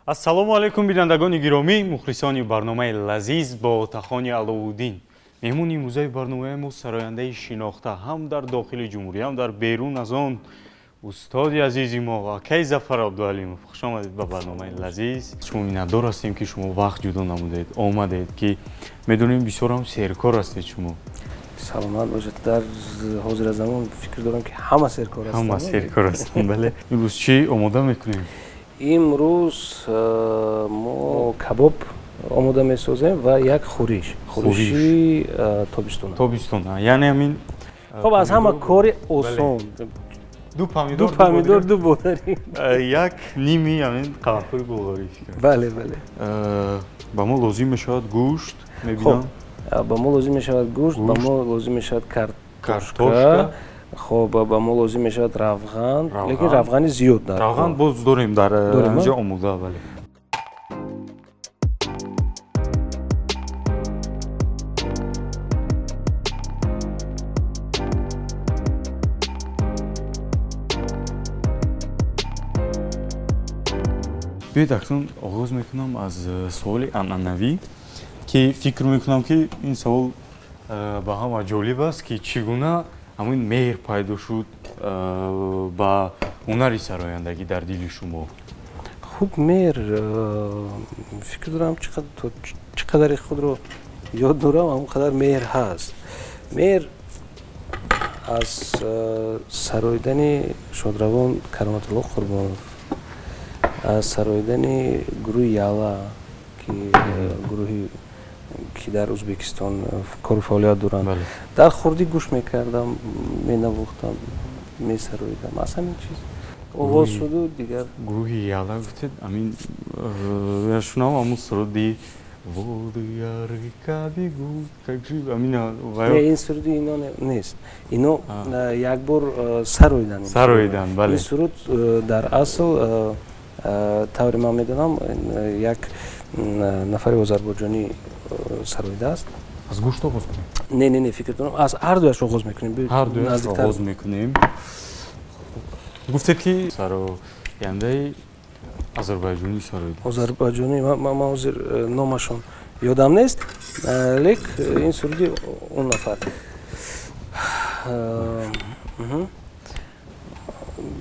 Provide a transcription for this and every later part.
Ассалому алейкум бинандагони гиромӣ, мухлисони барномаи лазиз бо Тахони Аловуддин. Меҳмони имрӯзаи барномаи сарояндаи шинохта ҳам дар дохили ҷумҳурӣ, ҳам дар берун аз он устоди азизи мо Акай Зафар Абдуалимов. Хуш омадед ба барномаи лазиз. Шумо миннатдор ҳастем ки шумо вақт ҷудо намудед, омадед, ки медонем бисёр ҳам серкор ҳастед шумо. Саломат бошед. Дар ҳозира замон фикр дорам ки ҳама серкор ҳастанд. Ҳама серкор ҳастанд, бале. Имрӯз чӣ омода мекунем? имрӯз мо кабоб омода месозем ва як хӯриши тобистона. Тобистона, яъне ҳамин. Хоб аз ҳама кори осон. ду помидор, ду бодари. Як ними ҳамин қавархӯри булғорӣ фикр. Бале, бале. Ба мо лозим мешавад гӯшт, мебинам. Ба мо лозим мешавад гӯшт, ба мо лозим мешавад картошка. خب با ما لازم میشود روغن، لیکن روغن زیاد داره. روغن باز داریم در اینجا آموده ولی. بیاید اکنون آغاز میکنم از سوال انعنوی که فکر میکنم که این سوال به همه جالب است که چگونه ҳамин меҳр пайдо шуд ба ҳунари сарояндагӣ дар дили шумо? хуб, меҳр фикр дорам чӣ қадари худро ёд дорам, ҳамон қадар меҳр ҳаст. меҳр аз сароидани шодравон Кароматулло Қурбонов, аз сароидани гурӯҳи Яла ки гурӯҳи ки дар Ӯзбекистон кору фаъолият доранд, дар хурдӣ гӯш мекардам, менавохтам, месароидам. аз ҳамин чиз оғоз шуду дигар. гурӯҳи Яла гуфтед, амин шунам ҳамун суруди ин суруди ино нест. ино як бор сароидан. Бале. ин суруд дар асл тавре ман медонам як нафари озарбойҷонӣ сароидааст. аз гӯшт оғоз мекунем? Не, фикр дорам аз ҳардуяш оғоз мекунем. ҳардуяш оғоз мекунем. гуфтед ки сарояндаи озарбойҷонӣ сароид. озарбойҷонӣ ман ҳозир номашон ёдам нест, лек ин суруди он нафар.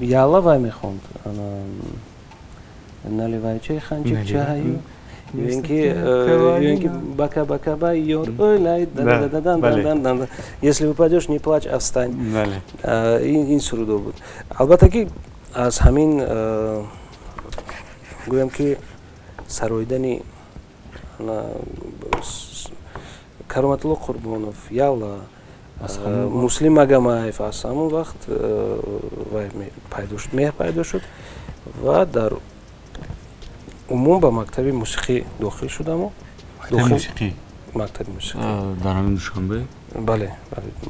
Яла вай мехонд. наливайчаи ханҷик чаҳаю Юнки бака ёр ойлай дан. Если упадешь, не плачь, а встань. Ин сурудо буд. Албатта ки аз ҳамин гӯям ки сароидани Кароматулло Қурбонов, Яла, Муслим Магомаев аз ҳамон вақт меҳр пайдо шуд ва дар умум ба мактаби мусиқӣ дохил шудам. Мактаби мусиқӣ дар ҳамин Душанбе? Бале,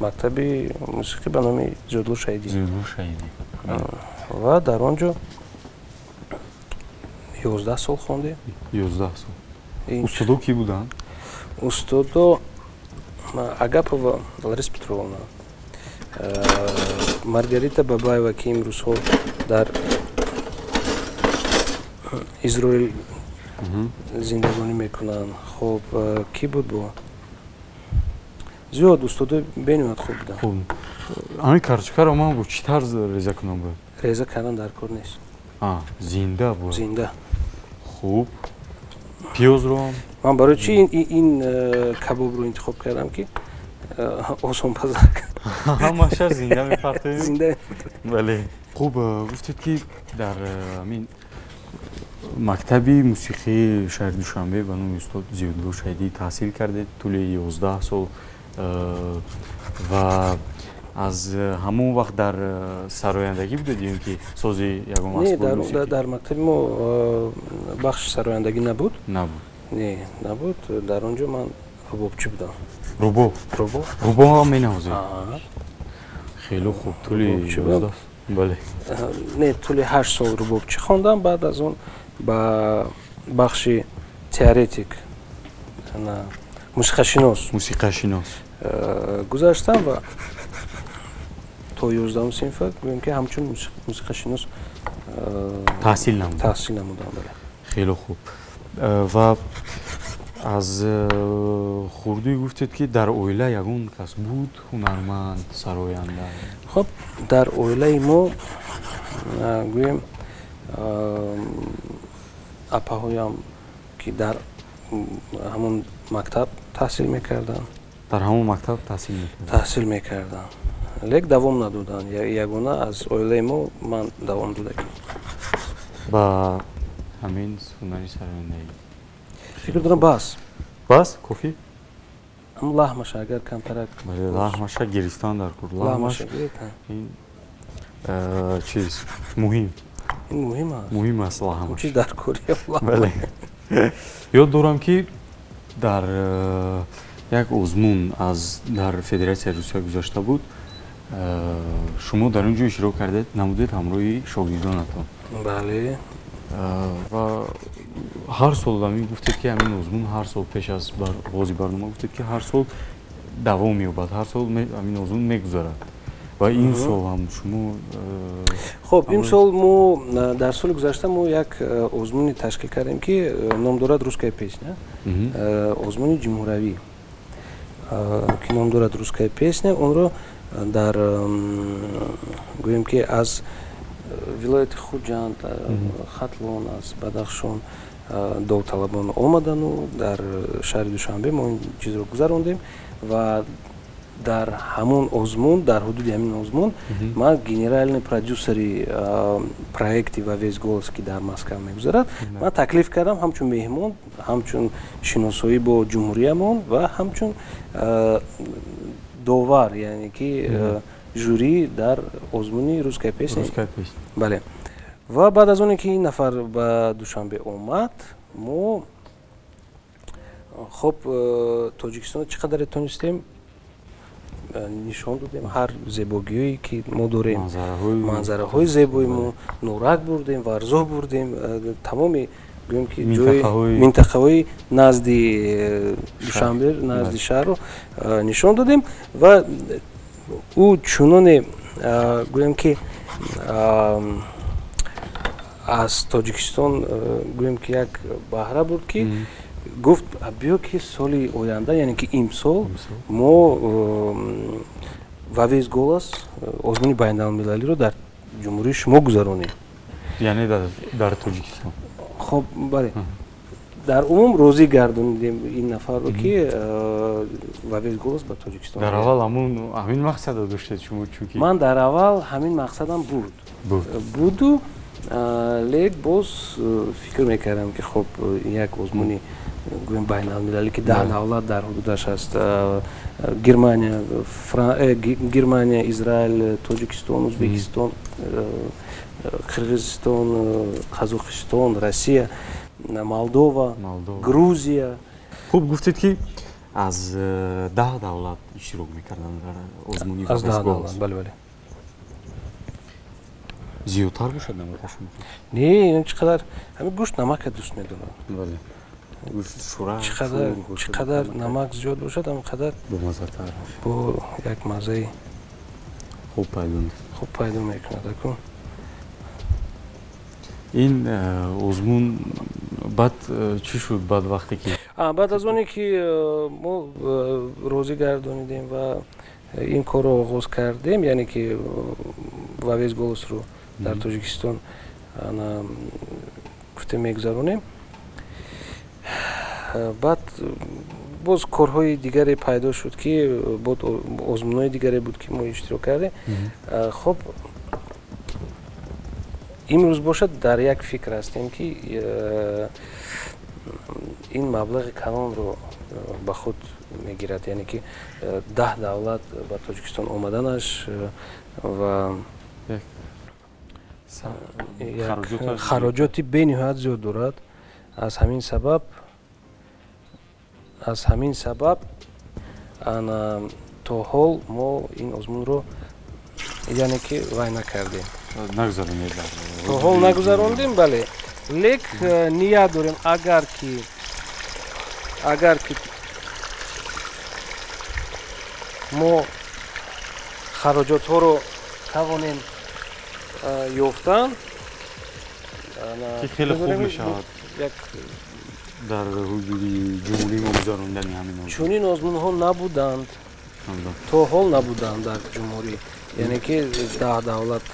мактаби мусиқӣ ба номи Зиёдулло Шаҳидӣ. ва дар он ҷо 11 сол хондем. 11 сол. устодо ки буданд? устодо Агапова Лариса Петровна, Маргарита Бабаева ки имрӯзҳо дар Изроил зиндагонӣ мекунанд. хоб, ки буд бо? зиёд устодои бениҳоят хуб буданд. Хуб. ҳамин картошкаро ман бо чӣ тарз реза кунам бояд? реза кардан дар кор нест. зинда бояд? Зинда. Хуб. пиёзро ман барои чӣ ин кабобро интихоб кардам ки осонпазак. ҳамаша зинда мепартоем? зинда. бале. хуб, гуфтед ки дар ҳамин мактаби мусиқии шаҳри Душанбе ба номи устод Зиёдулло Шаҳидӣ таҳсил кардед тӯли 11 сол ва аз ҳамон вақт дар сарояндагӣ будед ё ки сози ягон асбоби мусиқӣ? дар мактаби мо бахши сарояндагӣ набуд. Набуд. дар он ҷо ман рубобчӣ будам. рубоб ҳам менавозед? хеле хуб. тӯли 11 бале. не, тӯли 8 сол рубобчӣ хондам. баъд аз он ба бахши теоретик мусиқашинос гузаштам ва то 11 синфа гӯем ки ҳамчун мусиқашинос таҳсил намудам. خیلی خوب و از خردوی گفتید که در اویله یگون کس بود هنرمند سراینده خب در اویله ما گویم اپاهایم که در همون مکتب تحصیل میکردن در همون مکتب تحصیل میکردن لیک دوام ندادن یگونه از اویله ما من دوام دادم با همین هنری سرایندگی فکر دارم بس کافی ام لحمش اگر کمترک لحمش گیرستان در کرد لحمش این چیز مهم این مهم است مهم است لحمش چیز در کره بله یاد دارم که در یک آزمون از در فدراسیون روسیه گذاشته بود شما در اونجا اشتراک کردید نمودید همراه شاگردانتون بله و هر سال می گفتید که همین آزمون هر سال پیش از آغاز برنامه گفتید که هر سال دوام می‌یابد هر سال همین آزمون می‌گذرد و این سال هم شما خب این سال ما در سال گذشته ما یک آزمونی تشکیل کردیم که نام دارد روسکای پیسنه آزمون جمهوری که نام دارد روسکای پیسنه اون رو در گویم که از ولایت خوجند خاطلون از بدخشان داوطلبان آمدن و در شهر دوشنبه ما این چیز رو گذراندیم و در همون آزمون در حدود همین آزمون ما گنرالنی پرودوسری پروژه و ویز گولز که در مسکو میگذرد من تکلیف کردم همچون مهمون همچون شناسایی با جمهوریمون و همچون داور یعنی که جوری در آزمونی روسکای پیسن بله و بعد از اون که این نفر به دوشنبه اومد ما خب تاجیکستان چقدر تونستیم نشان دادیم هر زیبایی که ما داریم منظره های زیبایی ما نورک بردیم ورزا بردیم تمامی گویم که جای منطقه های نزد دوشنبه نزد شهر رو نشان دادیم و او چنان گویم که از تاجیکستان گویم که یک بهره بود که گفت بیا که سال آینده یعنی که امسال ما ویز گولز آزمون بین المللی رو در جمهوری شما گذرانیم یعنی در تاجیکستان خب بله در عموم روزی گردوندیم این نفر رو که ویز گولز به تاجیکستان در اول همین مقصد رو داشتید شما چونکه من در اول همین مقصدم بود و لیک باز فکر میکردم که خب یک آزمونی گویم بین المللی که 10 دولت در حدودش هست گرمانیا اسرائیل تاجیکستان ازبکستان قرغیزستان قزاقستان روسیه مولدووا گروزیا خوب گفتید که از 10 دولت اشتراک میکردن در آزمونی از 10 دولت بله بله زیادتر باشد نمکش نه این چقدر همین گوشت نمک دوست میدونم بله گوشت شورا چقدر نمک زیاد باشد همینقدر بمزه تر با یک مزه خوب پیدا میکنه دکو این آزمون بعد چی شد بعد وقتی که بعد از اونی که ما روزی گردانیدیم و این کار رو آغاز کردیم یعنی که ویز گولز رو در تاجیکستان گفته میگذرونیم بعد باز کارهای دیگری پیدا شد که بود آزمونهای دیگری بود که ما اشتراک کردیم خب امروز باشد در یک فکر هستیم که این مبلغ کلان رو به خود میگیرد یعنی که 10 دولت به تاجیکستان آمدنش و خراجاتی به نهایت زیاد دارد از همین سبب تا حال ما این آزمون رو یعنی که وای نکردیم تا حال نگذراندیم بله لیک نیت داریم اگر که ما خراجات ها رو توانیم یافتن ки хеле хуб мешавад як дар ҳуҷуди ҷумҳурӣ мо гузарондани ҳамин озмун. чунин озмунҳо набуданд, то ҳол набуданд дар ҷумҳурӣ. яъне ки 10 давлат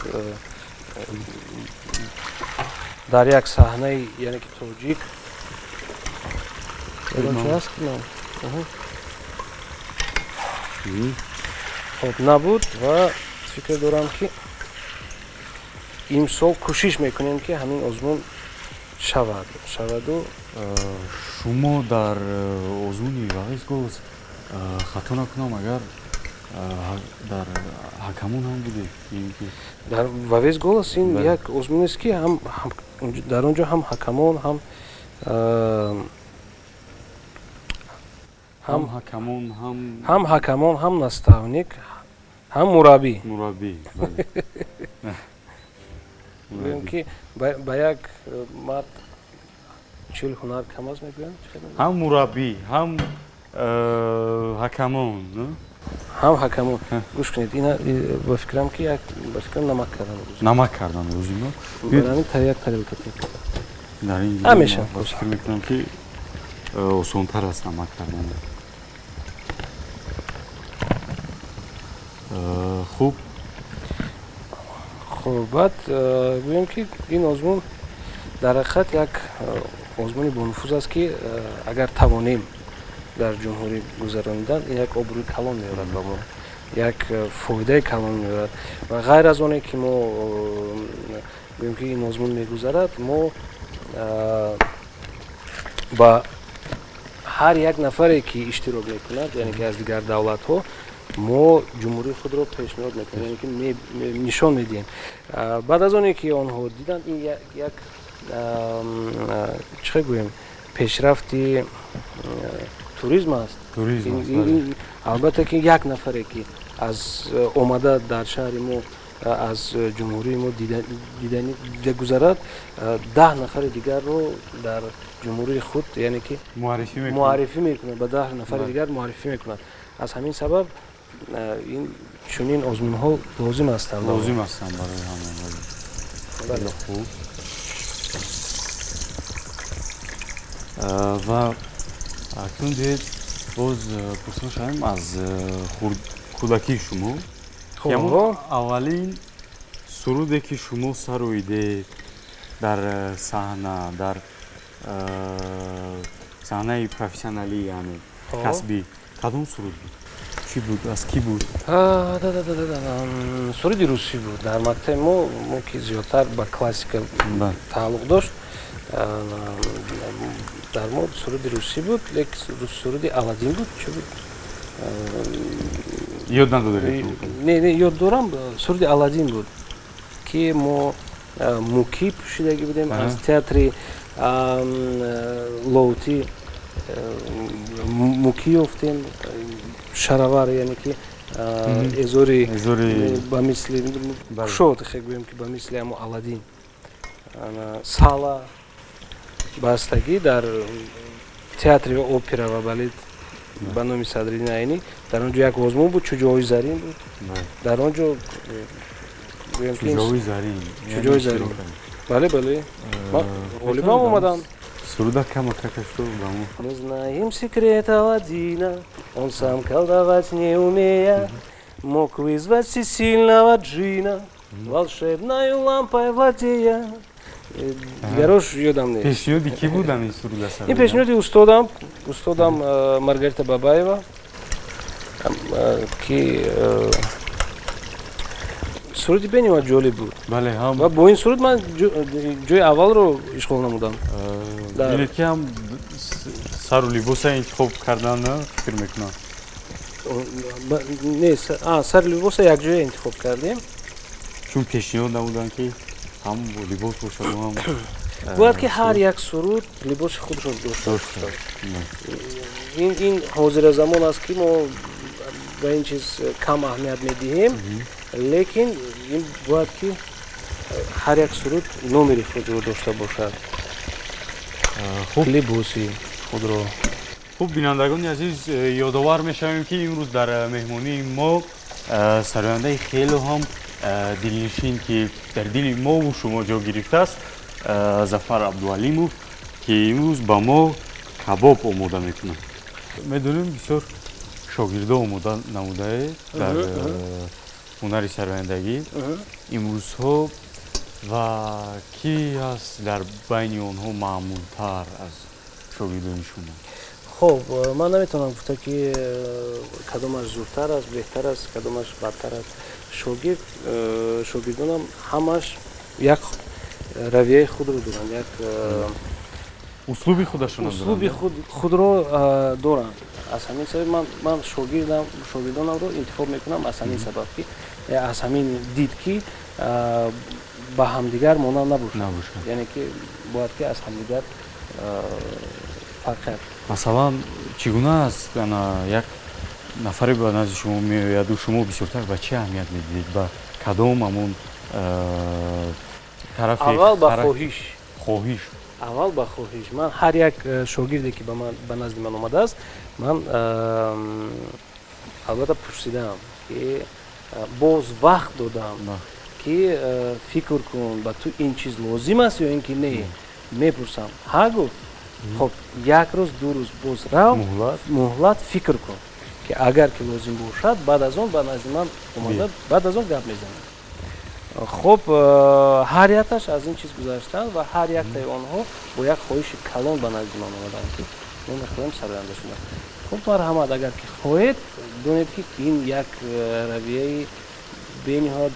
дар як саҳнаи яъне ки тоҷик хоб набуд ва фикр дорам ки имсол кӯшиш мекунем ки ҳамин озмун шаваду шумо дар озмуни вағез голос хато накунам агар дар ҳакамон ҳам будед дар вағез голос ин як озмунест ки дар он ҷо ҳам ҳакамон ҳам ҳакамон ҳам наставник ҳам мураббӣ гӯем ки ба як мард 40 ҳунар кам аст мегӯянд ҳам мураббӣ ҳам ҳакамон гӯш кунед ина ба фикрам ки ба фикрам намак кардан рӯзино барами як тарелка дар ин ҳамеша фикр мекунам ки осонтар аст намак кардан. хуб баъд гӯем ки ин озмун дар ҳақиқат як озмуни бонуфуз аст ки агар тавонем дар ҷумҳурӣ гузаронидан як обрӯи калон меорад ба мо, як фоидаи калон меорад ва ғайр аз оне ки мо гӯем ки ин озмун мегузарад, мо ба ҳар як нафаре ки иштирок мекунад, яъне ки аз дигар давлатҳо, мо ҷумҳурии худро пешниҳод мекунем, яъне ки нишон медиҳем. баъд аз оне ки онҳо диданд, ин як чӣ гӯем пешрафти туризм аст. албатта ки як нафаре ки аз омада дар шаҳри мо аз ҷумҳурии мо дида гузарад, 10 нафари дигарро дар ҷумҳурии худ яъне ки муаррифӣ мекунад, ба 10 нафари дигар муаррифӣ мекунад. аз ҳамин сабаб ин чунин озмунҳо лозим ҳастанд барои ҳамон. хуб ва акнун диҳед боз пурсима шавем аз кӯдакии шумо. аввалин суруде ки шумо сароидед дар саҳна, дар саҳнаи профессионалӣ, яъне касбӣ, кадом суруд буд? Чӣ буд? Аз кӣ буд? суруди русӣ буд. Дар мактаби мо ки зиёдтар ба классика тааллуқ дошт, дар мо суруди русӣ буд, лекин суруди Аладдин буд. Чӣ буд? ёд надодаред? Не, ёд дорам. Суруди Аладдин буд ки мо муки пӯшидагӣ будем аз театри лоутӣ муки ёфтем, шаравар, яъне ки эзори ба мисли кушод гӯем ки ба мисли ҳамо Аладдин, сала бастагӣ дар театри опера ва балет ба номи Садриддин Айнӣ. Дар он ҷо як озмун буд, чӯҷои зарин буд. Дар он ҷо чӯҷои зарин. Бале, ғолибам омадам. Суруда камака что ба мо? Мы знаем секрет Аладдина, он сам колдовать не умея, мог вызвать всесильного джина, волшебною лампой владея. Дигарош ёдам нест. Пешниҳоди ки будам ин суруда сар? Ин пешниҳоди устодам Маргарита Бабаева ки суруди бенема ҷолиб буд. Бале, ҳам. Ва бо ин суруд ман ҷои аввалро ишғол намудам. Бинед ки ҳам сару либоса интихоб кардан фикр мекунам. Не, сари либоса якҷоя интихоб кардем. Чун пешниҳод намуданд ки ҳам либос бошад, ҳам бояд ки ҳар як суруд либоси худро дошта бошад. ин ҳозиразамон аст ки мо ба ин чиз кам аҳамият медиҳем, лекин ин бояд ки ҳар як суруд номери худро дошта бошад. либоси худро. хуб, бинандагони азиз, ёдовар мешавем ки имрӯз дар меҳмонии мо сарояндаи хеле ҳам дилнишин ки дар дили мову шумо ҷо гирифтааст, Зафар Абдуалимов ки имрӯз ба мо кабоб омода мекунад. Медонем бисёр шогирдо омода намудааед дар ҳунари сарояндагӣ. Имрӯзҳо ва ки ҳаст дар байни онҳо маъмултар аз шогирдони шумо? хоб ман наметавонам гуфта ки кадомаш зудтар аст, беҳтар аст, кадомаш бадтар аст. Шогирдонам ҳамаш як равияи худро доранд, як услуби худашон услуби худро доранд. аз ҳамин сабаб ман шогирдонамро интихоб мекунам, аз ҳамин сабаб ки аз ҳамин дид ки ба ҳамдигар монанд набошад, яъне ки бояд ки аз ҳамдигар фарқ. Масалан, чӣ гуна аст як нафаре ба назди шумо меояду, шумо бисёртар ба чӣ аҳамият медиҳед? Ба кадом ҳамон тарафи? Аввал ба хоҳиш. Хоҳиш. Аввал ба хоҳиш. Ман ҳар як шогирде ки ба назди ман омадааст, ман албатта пурсидам ки боз вақт додам ки фикр кун, ба ту ин чиз лозим аст ё ин ки не. Мепурсам. Ҳа гуфт, хоб як рӯз, ду рӯз боз рав, муҳлат фикр кун ки агар ки лозим бошад, баъд аз он ба назди ман омада, баъд аз он гап мезанам. хоб ҳар якташ аз ин чиз гузаштанд ва ҳар яктаи онҳо бо як хоҳиши калон ба назди ман омаданд ки мо мехоҳем сароянда шуда. хоб марҳамат, агар ки хоҳед, донед ки ин як равияи бениҳоят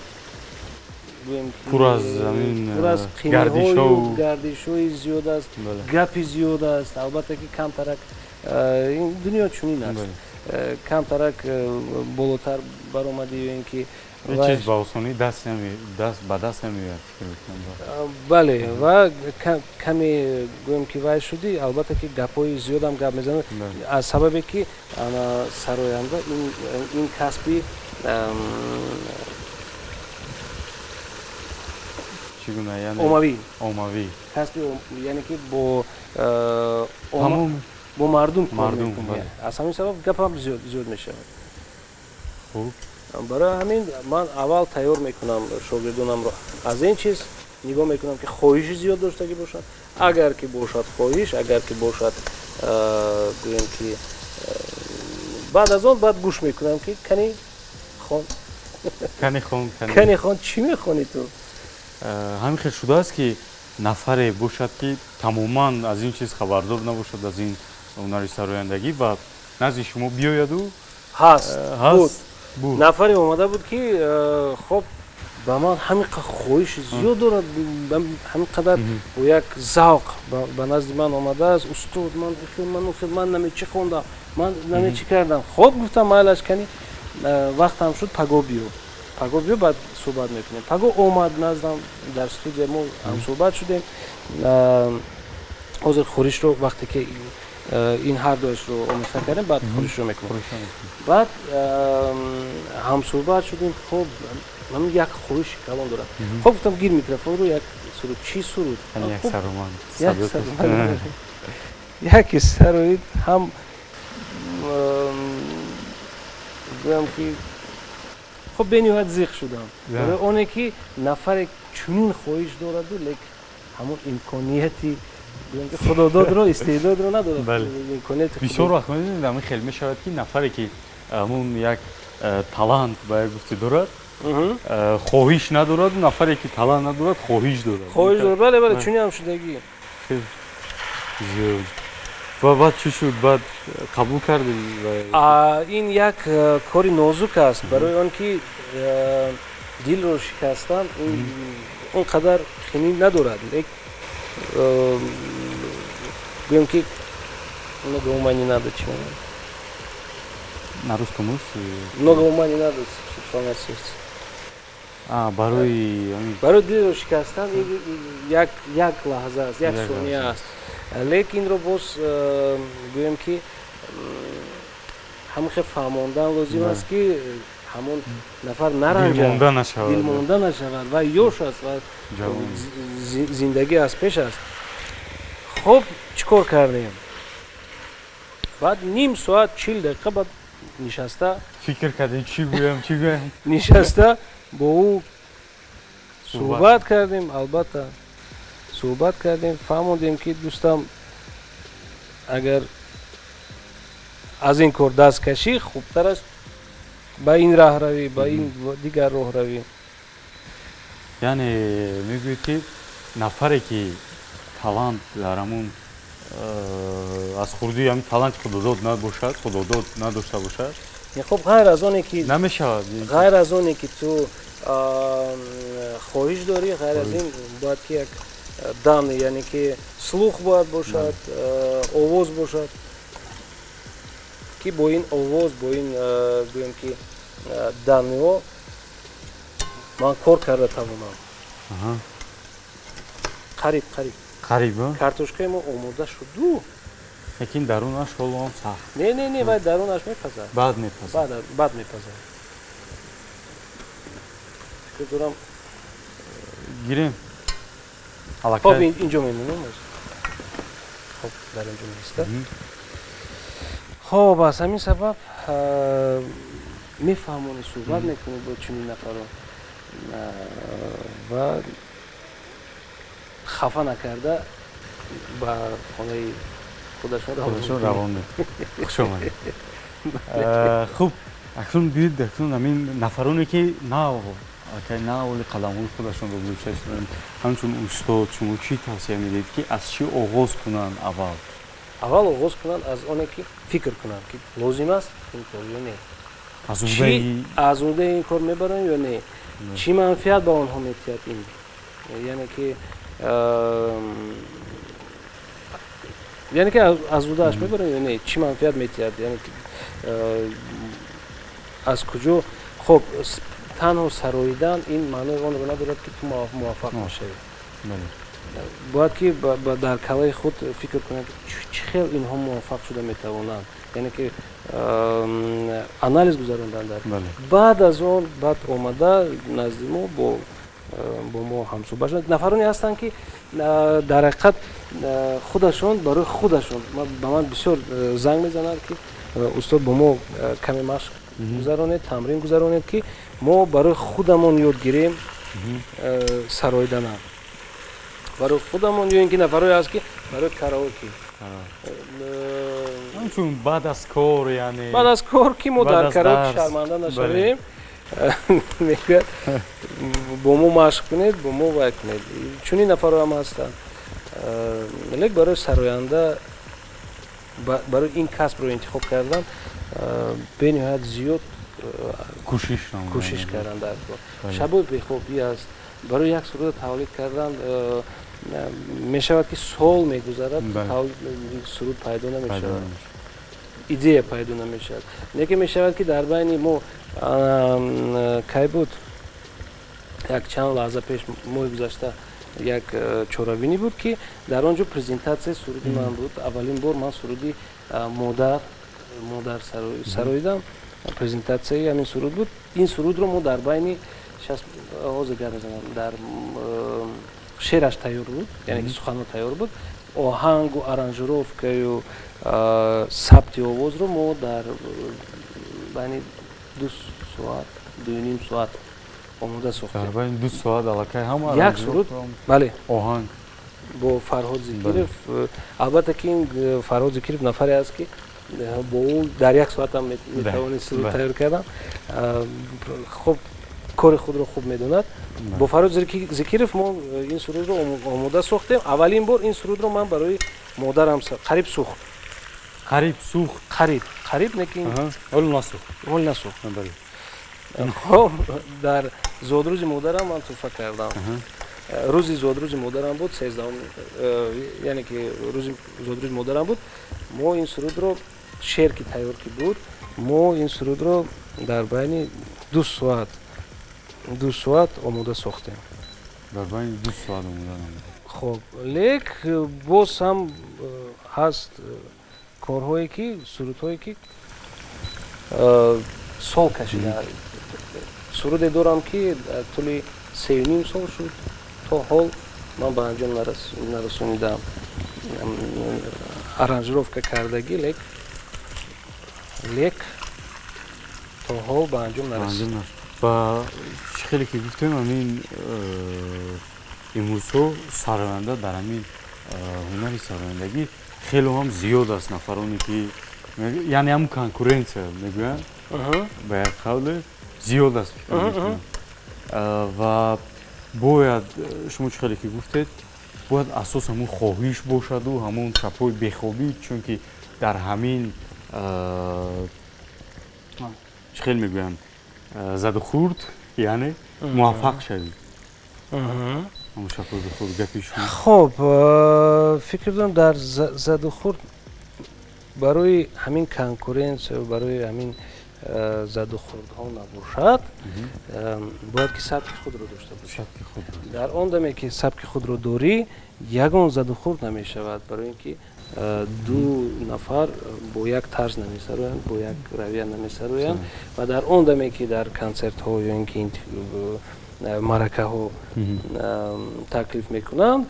пур аз гардишҳои зиёд аст, гапи зиёд аст. Албатта ки камтарак ин дунё чунин аст. Камтарак болотар баромадӣ ё ин ки чиз ба осонӣ ба даст намеояд. бале, ва каме гӯем ки вай шудӣ, албатта ки гапҳои зиёдам гап мезанад, аз сабабе ки сароянда ин касби омавӣ, касби яъне ки бо мардум кор мекунад. аз ҳамин сабаб гапам зиёд мешавад. барои ҳамин ман аввал тайёр мекунам шогирдонамро, аз ин чиз нигоҳ мекунам ки хоҳиши зиёд доштагӣ бошад. Агар ки бошад хоҳиш, агар ки бошад гӯем ки баъд аз он баъд гӯш мекунам ки кани хон, кани хон, чӣ мехонӣ ту? ҳамин хел шудааст ки нафаре бошад ки тамоман аз ин чиз хабардор набошад, аз ин ҳунари сарояндагӣ ва назди шумо биёяду? ҳаст. нафаре омада буд ки хоб ба ман ҳамин қадар хоҳиши зиёд дорад, ҳамин қадар бо як завқ ба назди ман омадааст. устод, ман наме чӣ хондам, ман наме чӣ кардам. хоб гуфтам майлаш кани вақтам шуд, паго биё, баъд суҳбат мекунем. Паго омад наздам, дар студия мо ҳамсуҳбат шудем. ҳозир хӯришро вақте ки ин ҳардуашро омехта кардем, баъд хӯришро мекунем. баъд ҳамсуҳбат шудем. хоб ман як хоҳиши калон дорам. хоб гуфтам гир микрофонро, як суруд. Чӣ суруд? яки сароид ҳам гӯям ки хоб бениҳоят зиқ шудам. барои оне ки нафаре чунин хоҳиш дораду, лек ҳамон имконияти худододро, истеъдодро надорад. бисёр вақт медонед ҳамин хел мешавад ки нафаре ки ҳамон як талант ба як гуфтӣ дорад, хоҳиш надорад, нафаре ки талант надорад, хоҳиш дорад. бале, чунин ҳам шудагӣ. зиёд. ва баъд чӣ шуд? Баъд қабул кардӣ? ин як кори нозук аст. барои он ки дилро шикастан он қадар хинӣ надорад. лек гӯем ки много ума не надо, чӣ мегӯям? На русском усту? Много ума не надо, чтоб сломать сердце. барои дилро шикастан як лаҳза аст, як сония аст. лекин инро боз гӯем ки ҳамин хел фаҳмондан лозим аст ки ҳамон нафар наранҷад, дилмонда нашавад ва ёш аст ва зиндагӣ аз пеш аст. хоб чӣ кор кардем? баъд ним соат 40 дақиқа баъд нишаста фикр кардем чӣ гӯям? нишаста бо ӯ суҳбат кардем. албатта صحبت کردیم فهمیدیم که دوستم اگر از این کار دست کشی خوبتر است با این راه روی با این دیگر راه روی. یعنی میگوید که نفری که талант дар ҳамун аз хурдии ҳамин таланти худодод набошад, худодод надошта бошад, خب غیر از اونه که намешавад. غیر از اونه که تو خواهش داری، غیر از این باید که یک دم یعنی که слух باید باشد، آواز باشد که با این آواز با این گویم که دمی ها من کار کرده توانم. قریب қариб картошкаи мо омода шуду, лекин дарунаш ҳоло ҳам сахт. не вай дарунаш мепазад, баъд мепазад. баъд мепазад. фикр дорам гирем хоб аллакай инҷо мемонем. хоб дар инҷо меиста. хоб аз ҳамин сабаб мефаҳмони суҳбат мекунем бо чунин нафаро ва хафа накарда ба хонаи худашон равон хуш омадед. хуб акнун биёед акнун ҳамин нафароне ки наволи қаламони худашонро гузошта истоданд, ҳамчун устод шумо чӣ тавсия медиҳед ки аз чӣ оғоз кунанд? аввал оғоз кунанд аз оне ки фикр кунанд ки лозим аст ин кор ё не, аз удаи ин кор мебаранд ё не, чӣ манфиат ба онҳо метиҳад ин, яъне ки аз удааш мебаранд ё не, чӣ манфиат метиҳад, яъне ки аз куҷо. хоб танҳо сароидан ин маънои онро надорад ки ту муваффақ мешавӣ. бояд ки дар калаи худ фикр кунад чӣ хел инҳо муваффақ шуда метавонанд, яъне ки анализ гузаронданд. баъд аз он баъд омада назди мо бо мо ҳамсуҳбат шуданд. нафароне ҳастанд ки дар ҳақиқат худашон барои худашон ба ман бисёр занг мезананд ки устод бо мо каме машқ гузаронед, тамрин гузаронед ки мо барои худамон ёд гирем сароидана. барои худамон ё ин ки нафарое ҳаст ки барои караоке. ҳамчун баъд аз кор, яъне баъд аз кор ки мо дар караоке шарманда нашавем, мегӯяд бо мо машқ кунед, бо мо вай кунед. чунин нафаро ҳам ҳастанд. лек барои сароянда барои ин касбро интихоб кардан бениҳоят зиёд кӯшиш карданд. дар кор шабои бехобӣ аст, барои як суруда тавлид кардан мешавад ки сол мегузарад, суруд пайдо намешавад, идея пайдо намешавад. неки мешавад ки дар байни мо кай буд як чанд лаҳза пеш моҳи гузашта як чоравинӣ буд ки дар он ҷо презентатсияи суруди ман буд. аввалин бор ман суруди модар сароидам, презентатсияи ҳамин суруд буд. ин сурудро мо дар байни дар шеъраш тайёр буд, яъне ки суханҳо тайёр буд, оҳангу аранжировкаю сабти овозро мо дар байни 2 соат 2.5 соат омода сохтем. дар байни 2 соат аллакай ҳама як суруд, бале, оҳанг бо Фарҳод Зикиров. албатта ки ин Фарҳод Зикиров нафаре аст ки бо ӯ дар 1 соат ҳам метавонед суруд тайёр кардан. хуб кори худро хуб медонад. бо Фарҳод Зикиров мо ин сурудро омода сохтем. аввалин бор ин сурудро ман барои модарам қариб сӯхт. қариб не ки ҳол насӯхт. хоб дар зодрӯзи модарам ман тӯҳфа кардам. рӯзи зодрӯзи модарам буд, 13 яъне ки рӯзи зодрӯзи модарам буд. мо ин сурудро шеър ки тайёр ки буд, мо ин сурудро дар байни 2 соат омода сохтем. дар байни 2 соат омода намуд. хоб лек боз ҳам ҳаст корҳое ки сурудҳое ки сол кашида. суруде дорам ки дар тӯли 3.5 сол шуд то ҳол ман ба анҷом нарасонидам. аранжировка кардагӣ лек то ҳол ба анҷом нарасид. ва хеле ки гуфтем ҳамин имрӯзҳо сароянда дар ҳамин ҳунари сарояндагӣ хело ҳам зиёд аст нафароне ки яъне ҳамун конкуренсия мегӯянд ба як қавле зиёд аст фикр мекунам ва бояд шумо чӣ хеле ки гуфтед бояд асос ҳамун хоҳиш бошаду ҳамун шабҳои бехобӣ чунки дар ҳамин чӣ хел мегӯянд заду хурд яъне муваффақ шавед ҳамун шабҳои бехобӣ гапи шумо хоб фикр дорам дар заду хурд барои ҳамин конкуренсия барои ҳамин заду хурдҳо набошад бояд ки сабки худро дошта бошад дар он даме ки сабки худро дорӣ ягон заду хурд намешавад барои ин ки ду нафар бо як тарз намесароянд бо як равия намесароянд ва дар он даме ки дар консертҳо ё ин ки маъракаҳо таклиф мекунанд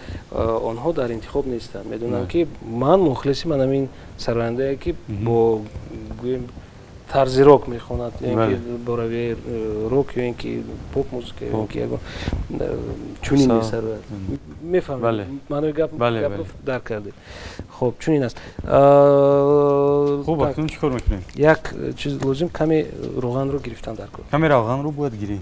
онҳо дар интихоб нестанд медонам ки ман мухлиси ман ҳамин сарояндае ки бо гӯем тарзи рок мехонад ё ин ки бо равияи рок ё ин ки поп музыка ё ин ки ягон чунин месарояд мефаҳмед маънои гапро дарк кардед хоб чунин аст хуб акнун чӣ кор мекунем як чиз лозим каме роғанро гирифтан дар кор каме роғанро бояд гирем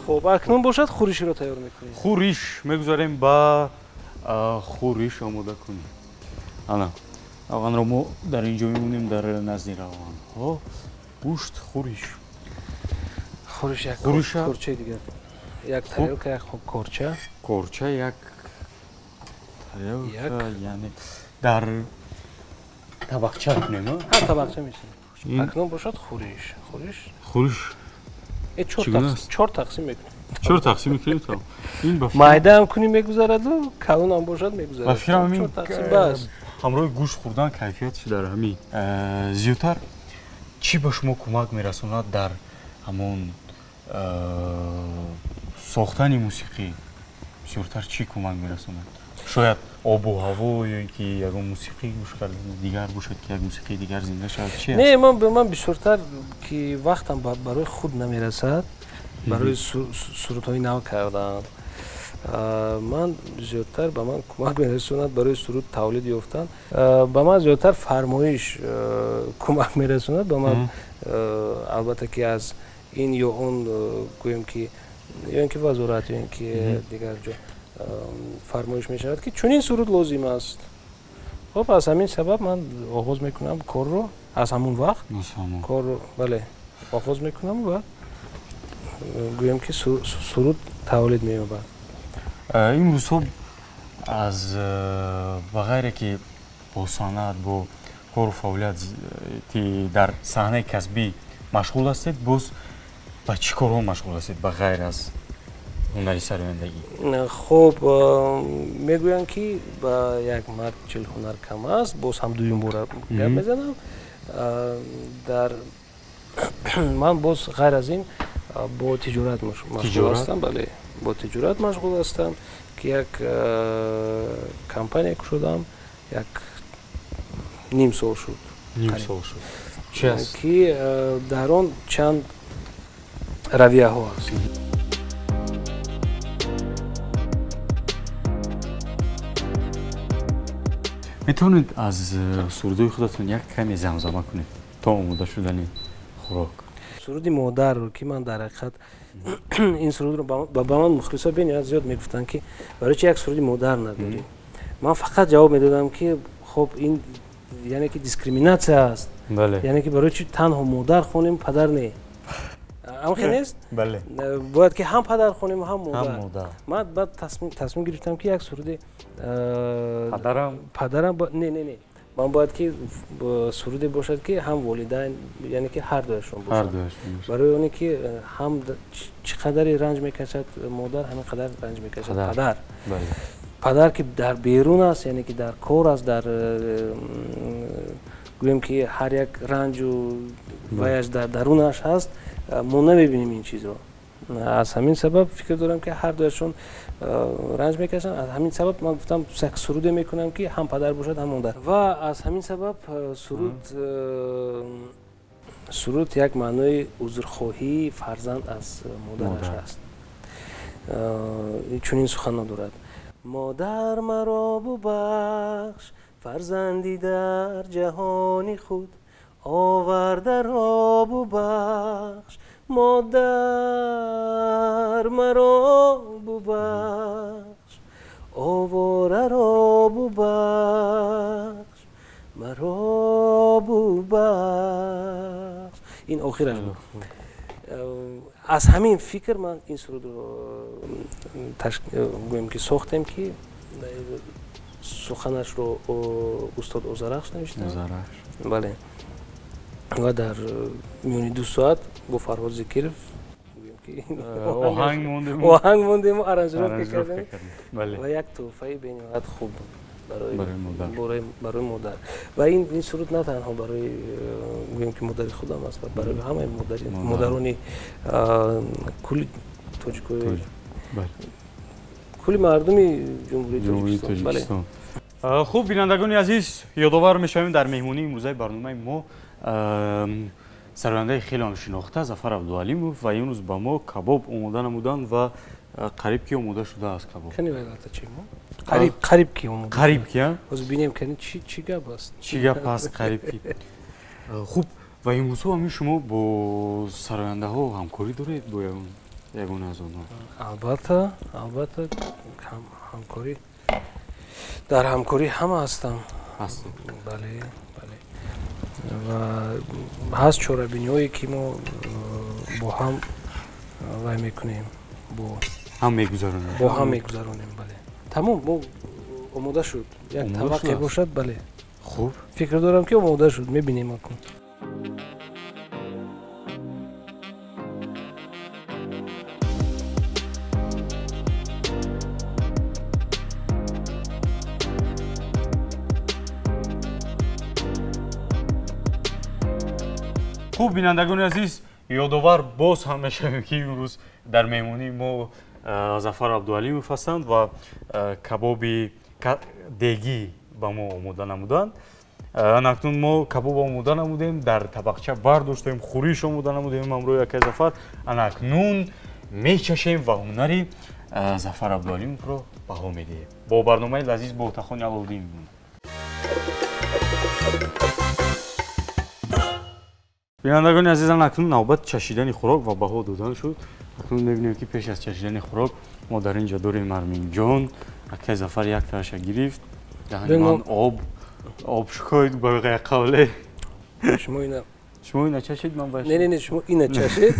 хоб акнун бошад хӯриширо тайёр мекунем хӯриш мегузарем ба хӯриш омода кунем ана равғанро мо дар ин ҷо мемонем дар назди равғанҳо гӯшт хӯриш як корчаи дигар як тарелка як корча як тарелка яъне дар табақча кунем табақча мешавад акнун бошад хӯриш чор тақсим мекунем чор тақсим мекунем то ин ба майдаам кунӣ мегузараду калонам бошад мегузарад ба фикрам ҳамин чор тақсим бас ҳамроҳи гӯшт хӯрдан кайфиятш дар ҳамин зиёдтар чӣ ба шумо кӯмак мерасонад дар ҳамон сохтани мусиқӣ зиёдтар чӣ кӯмак мерасонад шояд обу ҳаво ё ин ки ягон мусиқӣ гӯш кардани дигар бошад ки як мусиқии дигар зинда шавад чи не ман бисёртар ки вақтам барои худ намерасад барои сурудҳои нав кардан ман зиёдтар ба ман кӯмак мерасонад барои суруд тавлид ёфтан ба ман зиёдтар фармоиш кӯмак мерасонад ба ман албатта ки аз ин ё он гӯем ки ё ин ки вазорат ё ин ки дигар ҷо фармоиш мешавад ки чунин суруд лозим аст хоб аз ҳамин сабаб ман оғоз мекунам корро аз ҳамун вақт корро бале оғоз мекунам ва гӯем ки суруд тавлид меёбад имрӯзҳо аз ба ғайре ки бо санъат бо кору фаъолияти дар саҳнаи касбӣ машғул ҳастед боз ба чӣ корҳо машғул ҳастед ба ғайр аз ҳунари сарояндагӣ хоб мегӯянд ки ба як мард 40 ҳунар кам аст боз ҳам дуюм бора гап мезанам дар ман боз ғайр аз ин бо тиҷорат машғул ҳастам бале бо тиҷорат машғул ҳастам ки як компания кушодам як ним сол шуд чӣ аст ки дар он чанд равияҳо аст метавонед аз сурудҳои худатон як каме замзама кунед то омода шудани хӯрок суруди модарро ки ман дар ҳақиқат ин сурудро ба ман мухлисо бениҳоят зиёд мегуфтанд ки барои чи як суруди модар надорӣ ман фақат ҷавоб медодам ки хоб ин яъне ки дискриминатсия аст яъне ки барои чи танҳо модар хонем падар не ҳамхел нест бояд ки ҳам падар хонем ҳам модар ман баъд тасмим гирифтам ки як суруди падарам не ман бояд ки суруде бошад ки ҳам волидайн яъне ки ҳар дуяшон бошад барои оне ки ҳам чӣ қадаре ранҷ мекашад модар ҳамин қадар ранҷ мекашад падар падар ки дар берун аст, яъне ки дар кор аст, дар гӯем ки ҳар як ранҷу ваяш дар дарунаш ҳаст, мо намебинем ин чизро. аз ҳамин сабаб фикр дорам ки ҳар дуяшон ранҷ мекашанд. аз ҳамин сабаб ман гуфтам як суруде мекунам ки ҳам падар бошад ҳам модар. ва аз ҳамин сабаб суруд як маънои узрхоҳии фарзанд аз модараш аст. чунин суханон дорад: модар маро бубахш, фарзанди дар ҷаҳони худ, овардаро бубахш, модар маро бубахш, овораро бубахш, маро бубахш. ин охираш буд. аз ҳамин фикр ман ин сурудро гӯем ки сохтем ки суханашро устод Озарахш навиштанд. бале. ва дар миёни 2 соат бо Фарҳод Зикиров оҳанг мондему, аранҷировка кардем ва як тӯҳфаи бениҳоят хуб барои модар. ва ин суруд на танҳо барои гӯем ки модари худам аст, барои ҳамаи модарони кулли тоҷикои кулли мардуми ҷумҳурии Тоҷикистон. хуб, бинандагони азиз, ёдовар мешавем дар меҳмонии имрӯзаи барномаи мо сарояндаи хеле шинохта Зафар Абдуалимов ва имрӯз ба мо кабоб омода намуданд ва қариб ки омода шудааст кабоб. қариб ки омода. қариб ки, а? ҳозир бинем кани чӣ гап аст? Чӣ гап аст қариб ки? хуб, ва имрӯзҳо ҳамин шумо бо сарояндаҳо ҳамкорӣ доред бо ягона аз онҳо? албатта ҳамкорӣ. дар ҳамкорӣ ҳама ҳастам. бале. ва ҳаст чорабиниҳое ки мо бо ҳам вай мекунем, бо ҳам мегузаронем. бале. тамом омода шуд. як таваққе бошад, бале. хуб, фикр дорам ки омода шуд, мебинем акун. хуб, бинандагони азиз, ёдовар боз ҳам мешавем ки имрӯз дар меҳмонии мо Зафар Абдуалимов ҳастанд ва кабоби дегӣ ба мо омода намуданд. анакнун мо кабоб омода намудем, дар табақча бардоштем, хӯриш омода намудем ҳамроҳи акай Зафар. анакнун мечашем ва ҳунари Зафар Абдуалимовро баҳо медиҳем. бо барномаи лазиз бо Утахони Аловдин мебинем. бинандагони азизан, акнун навбат чашидани хӯрок ва баҳо додан шуд. акнун мебинем ки пеш аз чашидани хӯрок мо дар ин ҷо дорем Арминҷон. акай Зафар як тараша гирифт, даҳани ман об шукоид ба қавле. шумо ина чашид, ман ба не шумо ина чашед.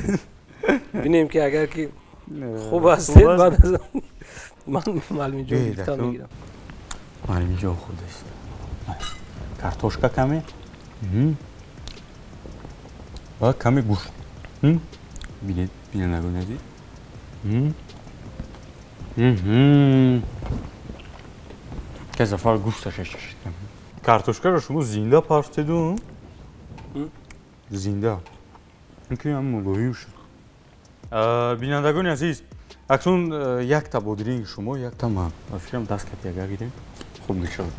бинем ки агар ки хуб астед, баъд аз ман Марминҷон гирифтам мегирам. Марминҷон хурдаст. картошка каме ва каме гӯшт. бинандагони азиз, ки Зафар гӯшташа чашид. картошкаро шумо зинда парстеду? зинда. ин ки ҳам мулоим шуд. бинандагони азиз, акнун якта бодиринги шумо, якта ман. фикрам даст катяга гирем. хуб мешавад.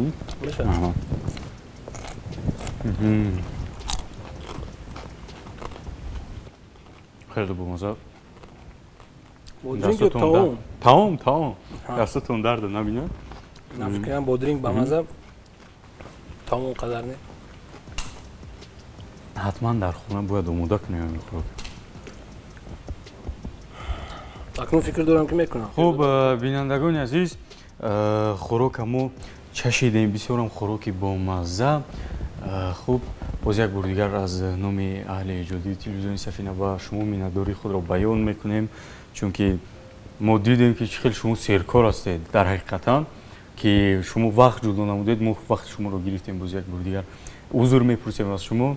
خیلی بامزه. بودرینگ یا تاوم دستتون درد نبینه؟ نه فکر کنم بودرینگ بامزه تاوم اونقدر نه. حتما در خونه باید آماده کنیم این خوراک. اکنون فکر دارم که میکنم. خب بینندگان عزیز، خوراک ما چشیدیم، بسیار هم خوراکی بامزه. خب باز یک بار دیگر از نام اهل ایجادی تلویزیون سفینه با شما مینداری خود را بیان میکنیم، چون که ما دیدیم که خیلی شما سرکار هستید در حقیقتا که شما وقت جدا نمودید، ما وقت شما رو گرفتیم. باز یک بار دیگر عذر میپرسیم از شما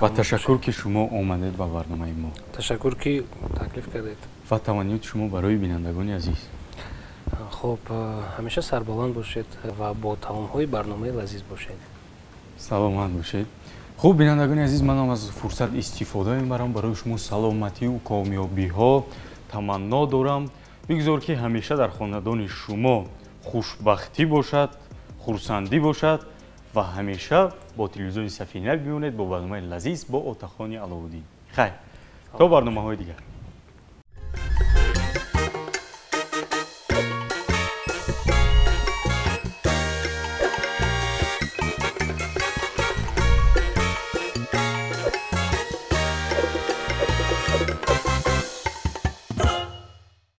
و تشکر که شما آمدید به برنامه ما. تشکر که تکلیف کردید. و تمنیات شما برای بینندگان عزیز. خب همیشه سربلند باشید و با تمام‌های برنامه لذیذ باشید. саломат бошед. хуб бинандагони азиз, манам аз фурсат истифода мебарам барои шумо саломатию комёбиҳо таманно дорам. бигузор ки ҳамеша дар хонадони шумо хушбахтӣ бошад, хурсандӣ бошад ва ҳамеша бо телевизиони Сафинак бимонед бо барномаи лазиз бо Отахони Аловуддин. хайр, то барномаҳои дигар.